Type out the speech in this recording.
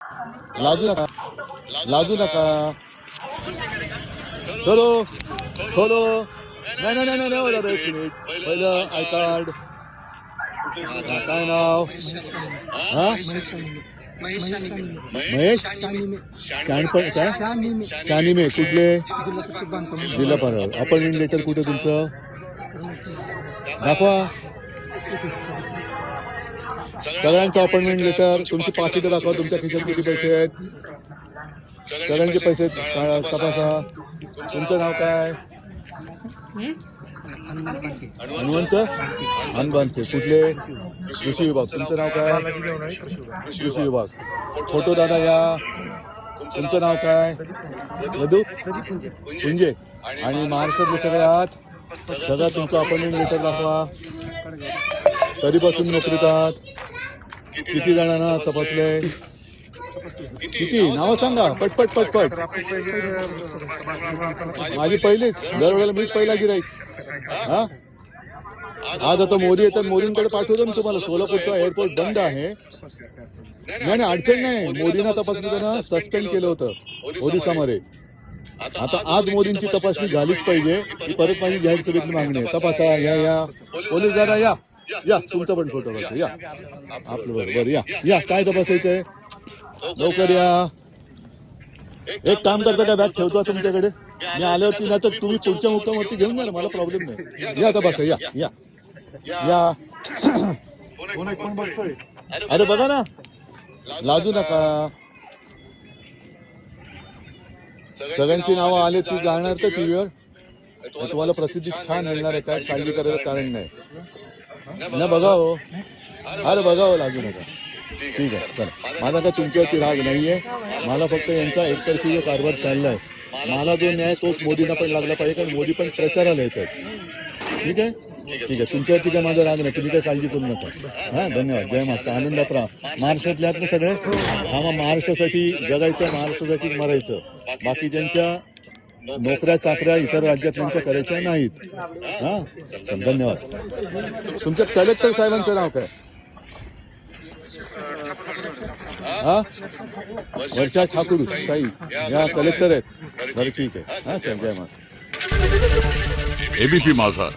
लाजू नका, लाजू नका. चलो खोलो. नाही नाही नाही नाही दादा, एक मिनिट. पहिलं आय कार्ड. काय नाव? हा महेश शानपण काय शानिमे. कुठले? जिल्हा परिषद. अपॉइंटमेंट लेटर कुठे तुमचं? दाखवा सगळ्यांचं अपॉइंटमेंट लेटर. तुमची पाकिटं दाखवा. तुमच्या खिशात किती पैसे आहेत? सगळ्यांचे पैसे तपासा. तुमचं नाव काय? हनुमंत हनबानके. कुठले? कृषी विभाग. तुमचं नाव काय? कृषी विभाग. फोटो दादा या. तुमचं नाव काय? मधू पुंजे. आणि महाराष्ट्रातले सगळ्यात सगळ्यात तुमचं अपॉइंटमेंट लेटर दाखवा. कधीपासून नोकरीत आहात? किती जणांना तपासले? किती नावं सांगा पटपट पटपट. माझी पहिलीच. दरवेळेला मीच पहिला गिराईक. हा आज आता मोदी येतात. मोदींकडे पाठवतो ना तुम्हाला. सोलापूरचा एअरपोर्ट बंद आहे. नाही नाही अडचण नाही. मोदींना तपासताना सस्पेंड केलं होतं ओरिसामध्ये. आता आज मोदींची तपासणी झालीच पाहिजे. ही परत माझी जाहीर सभेतली मागणी आहे. तपासा. या या पोलीस दादा या या. तुमचा पण फोटो बघा. या आपलं बरोबर. या या. काय तपासायचंय? लवकर या. एक काम करता का? बॅग ठेवतो तुमच्याकडे. मी आल्यावरती नाही तर तुम्ही पुढच्या मुक्कामावरती घेऊन जा ना. मला प्रॉब्लेम नाही. या तपासा. या या या. अरे बघा ना, लाजू नका. सगळ्यांची नावं आले ती जाणार तर टीव्हीवर. तुम्हाला प्रसिद्धी छान मिळणार आहे. काय काळजी करायचं कारण नाही ना. बघा हो. अरे बघा हो, लाजू नका. ठीक आहे चला. माझा काय तुमच्यावरती राग नाहीये. मला फक्त यांचा एकतर्फी जो कारभार चाललाय, मला जो न्याय तोच मोदींना पण लागला पाहिजे. कारण मोदी पण प्रचाराला येतात. ठीक आहे ठीक आहे. तुमच्यावरती काय माझा राग नाही. तुम्ही काय काळजी करू नका. हा धन्यवाद. जय महाराष्ट्र. आनंदात राहा. महाराष्ट्रातले आहात ना सगळे. आम्हा महाराष्ट्रासाठी जगायचं, महाराष्ट्रासाठी मरायचं. बाकीच्यांच्या नोकऱ्या चाकऱ्या इतर राज्यातल्यांच्या करायच्या नाहीत. हा धन्यवाद. तुमच्या कलेक्टर साहेबांचं नाव काय? हा वर्षा ठाकूर ताई या कलेक्टर आहेत. बरं ठीक आहे. हा जय महाराष्ट्र. एबीपी माझा.